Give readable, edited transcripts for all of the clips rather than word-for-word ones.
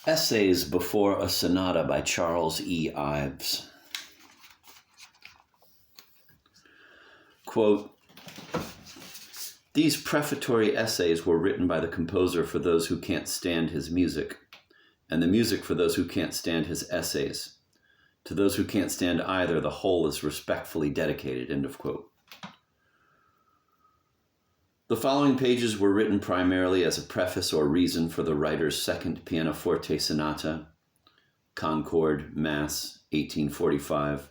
Essays Before a Sonata by Charles E. Ives. Quote, "These prefatory essays were written by the composer for those who can't stand his music, and the music for those who can't stand his essays. To those who can't stand either, the whole is respectfully dedicated," end of quote. The following pages were written primarily as a preface or reason for the writer's second pianoforte sonata, Concord, Mass., 1845,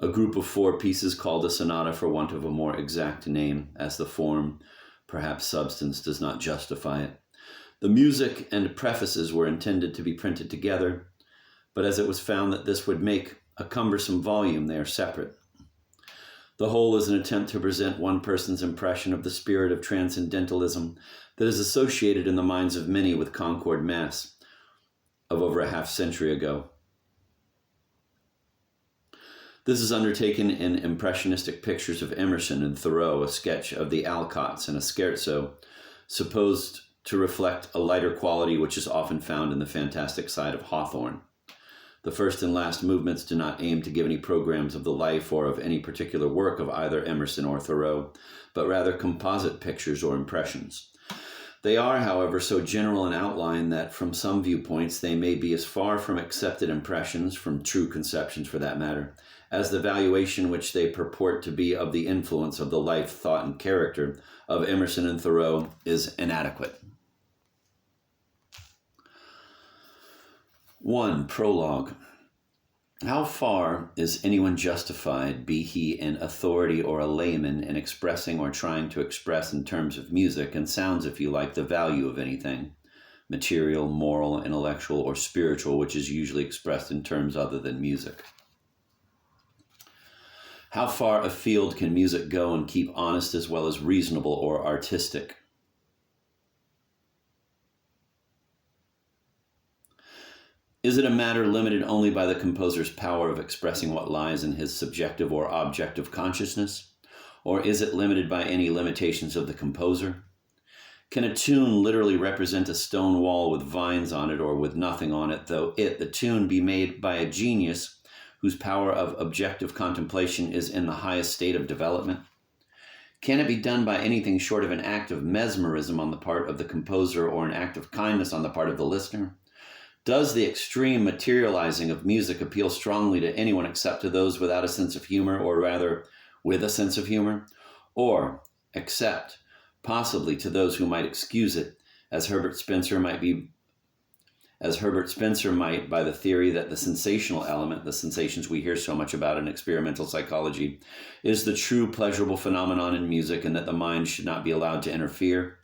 a group of 4 pieces called a sonata for want of a more exact name, as the form, perhaps substance, does not justify it. The music and prefaces were intended to be printed together, but as it was found that this would make a cumbersome volume, they are separate. The whole is an attempt to present one person's impression of the spirit of transcendentalism that is associated in the minds of many with Concord Mass of over a half-century ago. This is undertaken in impressionistic pictures of Emerson and Thoreau, a sketch of the Alcotts, and a scherzo supposed to reflect a lighter quality which is often found in the fantastic side of Hawthorne. The first and last movements do not aim to give any programs of the life or of any particular work of either Emerson or Thoreau, but rather composite pictures or impressions. They are, however, so general in outline that from some viewpoints they may be as far from accepted impressions, from true conceptions for that matter, as the valuation which they purport to be of the influence of the life, thought, and character of Emerson and Thoreau is inadequate. 1. Prologue. How far is anyone justified, be he an authority or a layman, in expressing or trying to express in terms of music and sounds, if you like, the value of anything, material, moral, intellectual, or spiritual, which is usually expressed in terms other than music? How far afield can music go and keep honest as well as reasonable or artistic? Is it a matter limited only by the composer's power of expressing what lies in his subjective or objective consciousness? Or is it limited by any limitations of the composer? Can a tune literally represent a stone wall with vines on it or with nothing on it, though the tune, be made by a genius whose power of objective contemplation is in the highest state of development? Can it be done by anything short of an act of mesmerism on the part of the composer or an act of kindness on the part of the listener? Does the extreme materializing of music appeal strongly to anyone except to those without a sense of humor, or rather, with a sense of humor? Or, except, possibly, to those who might excuse it, as Herbert Spencer might by the theory that the sensational element, the sensations we hear so much about in experimental psychology, is the true pleasurable phenomenon in music, and that the mind should not be allowed to interfere?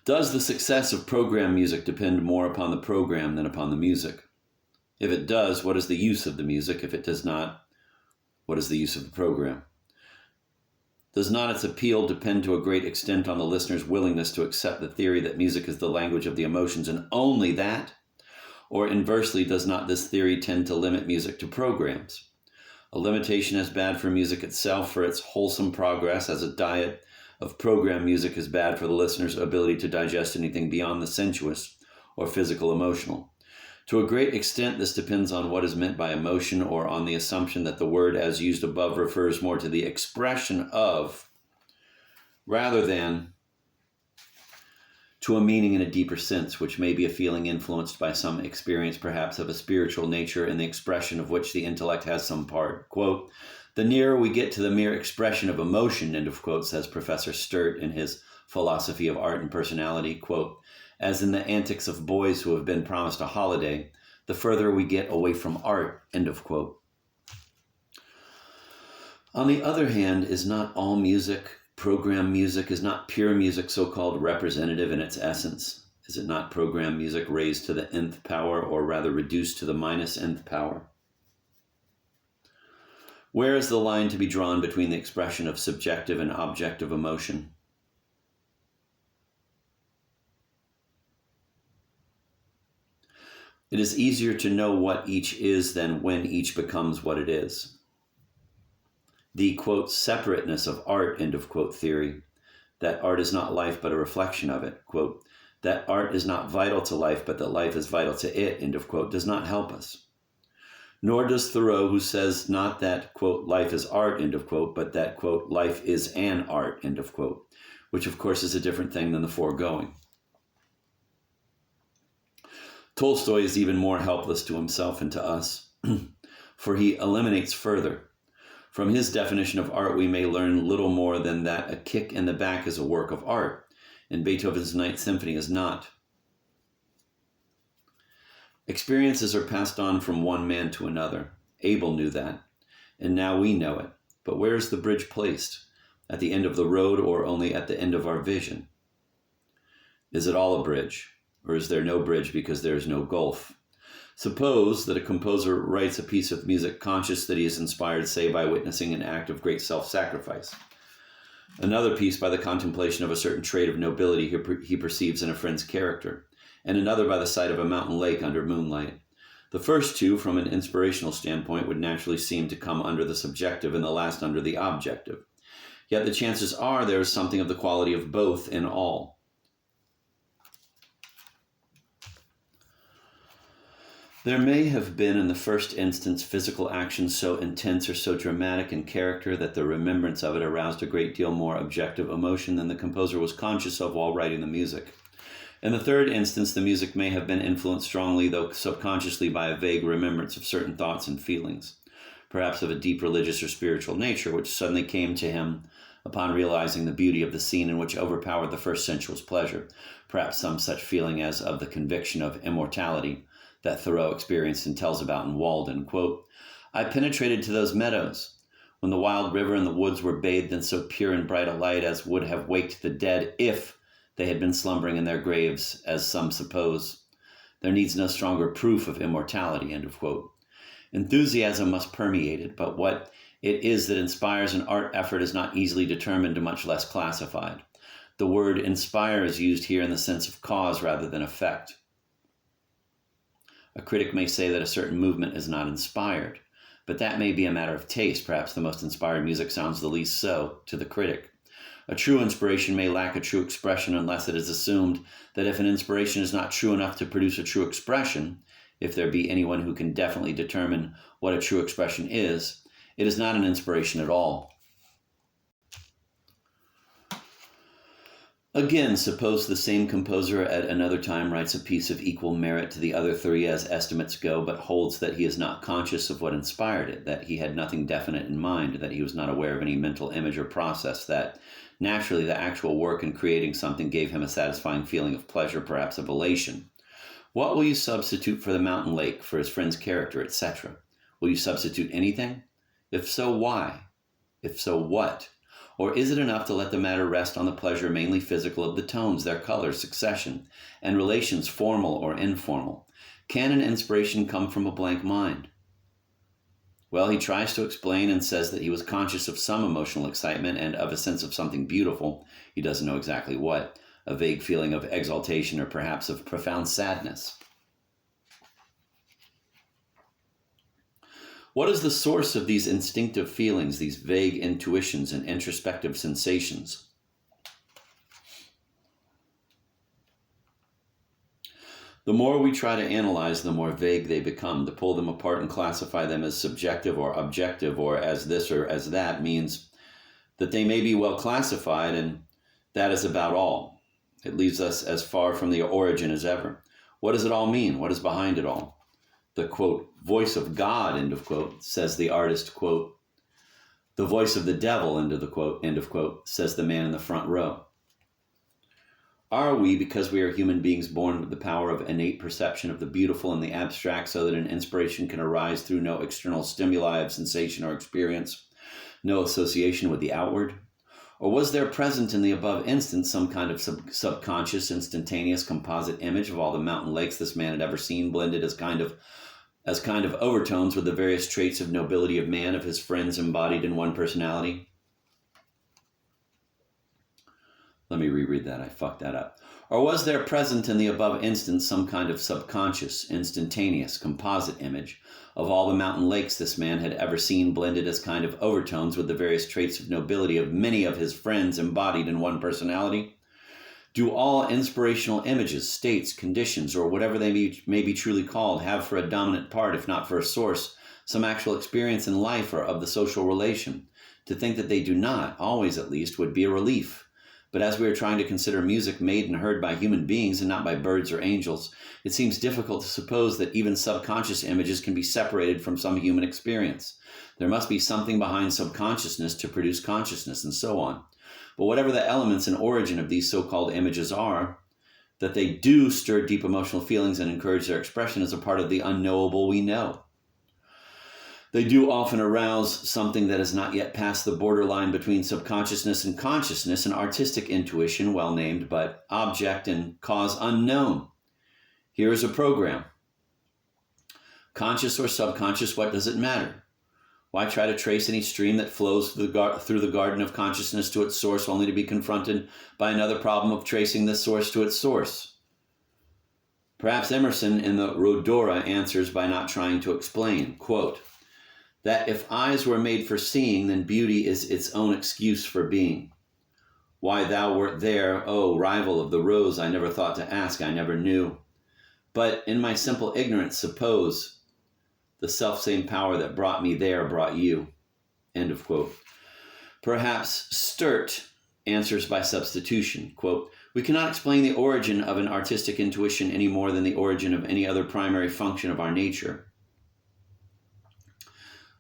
Does the success of program music depend more upon the program than upon the music? If it does, what is the use of the music? If it does not, what is the use of the program? Does not its appeal depend to a great extent on the listener's willingness to accept the theory that music is the language of the emotions and only that? Or inversely, does not this theory tend to limit music to programs? A limitation is bad for music itself, for its wholesome progress, as a diet of program music is bad for the listener's ability to digest anything beyond the sensuous or physical emotional. To a great extent, this depends on what is meant by emotion, or on the assumption that the word as used above refers more to the expression of, rather than to a meaning in a deeper sense, which may be a feeling influenced by some experience, perhaps of a spiritual nature, in the expression of which the intellect has some part. Quote, "The nearer we get to the mere expression of emotion," end of quote, says Professor Sturt in his Philosophy of Art and Personality, quote, "as in the antics of boys who have been promised a holiday, the further we get away from art," end of quote. On the other hand, is not all music, program music, is not pure music so-called representative in its essence? Is it not program music raised to the nth power, or rather reduced to the minus nth power? Where is the line to be drawn between the expression of subjective and objective emotion? It is easier to know what each is than when each becomes what it is. The, quote, separateness of art, end of quote, theory, that art is not life but a reflection of it, quote, that art is not vital to life, but that life is vital to it, end of quote, does not help us. Nor does Thoreau, who says not that, quote, life is art, end of quote, but that, quote, life is an art, end of quote, which of course is a different thing than the foregoing. Tolstoy is even more helpless to himself and to us, for he eliminates further. From his definition of art, we may learn little more than that a kick in the back is a work of art, and Beethoven's Ninth Symphony is not. Experiences are passed on from one man to another. Abel knew that, and now we know it. But where is the bridge placed? At the end of the road or only at the end of our vision? Is it all a bridge, or is there no bridge because there is no gulf? Suppose that a composer writes a piece of music conscious that he is inspired, say, by witnessing an act of great self-sacrifice. Another piece by the contemplation of a certain trait of nobility he perceives in a friend's character, and another by the sight of a mountain lake under moonlight. The first two, from an inspirational standpoint, would naturally seem to come under the subjective, and the last under the objective. Yet the chances are there is something of the quality of both in all. There may have been in the first instance physical action so intense or so dramatic in character that the remembrance of it aroused a great deal more objective emotion than the composer was conscious of while writing the music. In the third instance, the music may have been influenced strongly, though subconsciously, by a vague remembrance of certain thoughts and feelings, perhaps of a deep religious or spiritual nature, which suddenly came to him upon realizing the beauty of the scene and which overpowered the first sensuous pleasure, perhaps some such feeling as of the conviction of immortality that Thoreau experienced and tells about in Walden. Quote, I penetrated to those meadows, when the wild river and the woods were bathed in so pure and bright a light as would have waked the dead if they had been slumbering in their graves, as some suppose. There needs no stronger proof of immortality, end of quote. Enthusiasm must permeate it, but what it is that inspires an art effort is not easily determined and much less classified. The word inspire is used here in the sense of cause rather than effect. A critic may say that a certain movement is not inspired, but that may be a matter of taste. Perhaps the most inspired music sounds the least so to the critic. A true inspiration may lack a true expression unless it is assumed that if an inspiration is not true enough to produce a true expression, if there be anyone who can definitely determine what a true expression is, it is not an inspiration at all. Again, suppose the same composer at another time writes a piece of equal merit to the other three as estimates go, but holds that he is not conscious of what inspired it, that he had nothing definite in mind, that he was not aware of any mental image or process, that naturally the actual work in creating something gave him a satisfying feeling of pleasure, perhaps of elation. What will you substitute for the mountain lake, for his friend's character, etc.? Will you substitute anything? If so, why? If so, what? Or is it enough to let the matter rest on the pleasure mainly physical of the tones, their color, succession, and relations formal or informal? Can an inspiration come from a blank mind? Well, he tries to explain and says that he was conscious of some emotional excitement and of a sense of something beautiful. He doesn't know exactly what, a vague feeling of exaltation or perhaps of profound sadness. What is the source of these instinctive feelings, these vague intuitions and introspective sensations? The more we try to analyze, the more vague they become. To pull them apart and classify them as subjective or objective or as this or as that means that they may be well classified, and that is about all. It leaves us as far from the origin as ever. What does it all mean? What is behind it all? The, quote, voice of God, end of quote, says the artist, quote, the voice of the devil, end of quote, says the man in the front row. Are we, because we are human beings born with the power of innate perception of the beautiful and the abstract, so that an inspiration can arise through no external stimuli of sensation or experience, no association with the outward? Or was there present in the above instance some kind of subconscious, instantaneous composite image of all the mountain lakes this man had ever seen, blended as kind of overtones with the various traits of nobility of man, of his friends embodied in one personality? Let me reread that. I fucked that up. Or was there present in the above instance some kind of subconscious, instantaneous, composite image of all the mountain lakes this man had ever seen, blended as kind of overtones with the various traits of nobility of many of his friends embodied in one personality? Do all inspirational images, states, conditions, or whatever they may be truly called, have for a dominant part, if not for a source, some actual experience in life or of the social relation? To think that they do not, always at least, would be a relief. But as we are trying to consider music made and heard by human beings and not by birds or angels, it seems difficult to suppose that even subconscious images can be separated from some human experience. There must be something behind subconsciousness to produce consciousness, and so on. But whatever the elements and origin of these so-called images are, that they do stir deep emotional feelings and encourage their expression is a part of the unknowable we know. They do often arouse something that has not yet passed the borderline between subconsciousness and consciousness, an artistic intuition, well named, but object and cause unknown. Here is a program. Conscious or subconscious, what does it matter? Why try to trace any stream that flows through the garden of consciousness to its source, only to be confronted by another problem of tracing this source to its source? Perhaps Emerson in the Rhodora answers by not trying to explain, quote, that if eyes were made for seeing, then beauty is its own excuse for being. Why thou wert there, O rival of the rose, I never thought to ask, I never knew. But in my simple ignorance, suppose the selfsame power that brought me there brought you. End of quote. Perhaps Sturt answers by substitution, quote, we cannot explain the origin of an artistic intuition any more than the origin of any other primary function of our nature.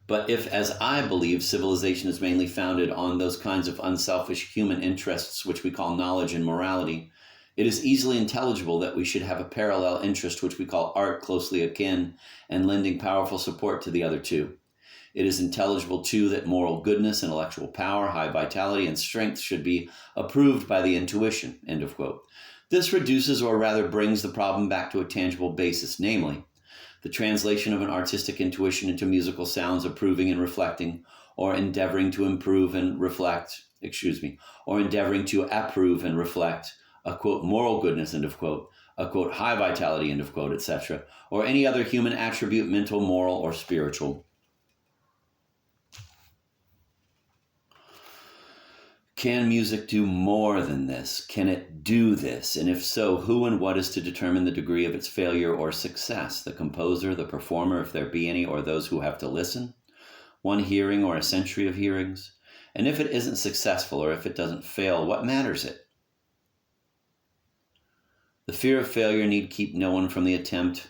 But if, as I believe, civilization is mainly founded on those kinds of unselfish human interests which we call knowledge and morality, it is easily intelligible that we should have a parallel interest which we call art, closely akin and lending powerful support to the other two. It is intelligible, too, that moral goodness, intellectual power, high vitality, and strength should be approved by the intuition. End of quote. This reduces, or rather brings, the problem back to a tangible basis, namely, the translation of an artistic intuition into musical sounds approving and reflecting, or endeavoring to improve and reflect, or endeavoring to approve and reflect a, quote, moral goodness, end of quote, a, quote, high vitality, end of quote, etc., or any other human attribute, mental, moral, or spiritual. Can music do more than this? Can it do this? And if so, who and what is to determine the degree of its failure or success? The composer, the performer, if there be any, or those who have to listen? One hearing or a century of hearings? And if it isn't successful or if it doesn't fail, what matters it? The fear of failure need keep no one from the attempt,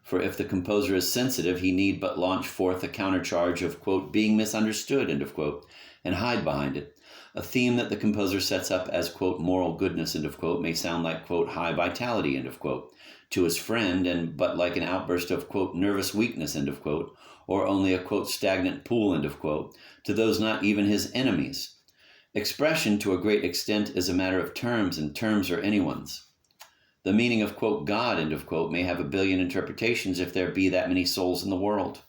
for if the composer is sensitive, he need but launch forth a countercharge of, quote, being misunderstood, end of quote, and hide behind it. A theme that the composer sets up as, quote, moral goodness, end of quote, may sound like, quote, high vitality, end of quote, to his friend, and but like an outburst of, quote, nervous weakness, end of quote, or only a, quote, stagnant pool, end of quote, to those not even his enemies. Expression, to a great extent, is a matter of terms, and terms are anyone's. The meaning of, quote, God, end of quote, may have a billion interpretations if there be that many souls in the world.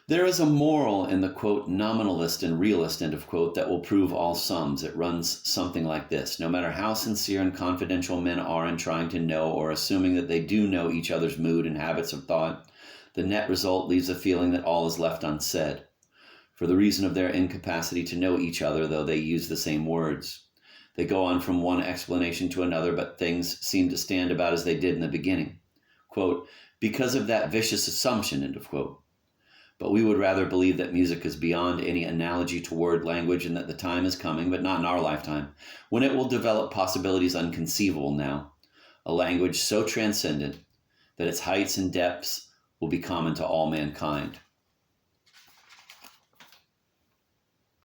There is a moral in the, quote, nominalist and realist, end of quote, that will prove all sums. It runs something like this. No matter how sincere and confidential men are in trying to know or assuming that they do know each other's mood and habits of thought, the net result leaves a feeling that all is left unsaid, for the reason of their incapacity to know each other, though they use the same words. They go on from one explanation to another, but things seem to stand about as they did in the beginning. Quote, because of that vicious assumption, end of quote. But we would rather believe that music is beyond any analogy to word language and that the time is coming, but not in our lifetime, when it will develop possibilities unconceivable now, a language so transcendent that its heights and depths will be common to all mankind.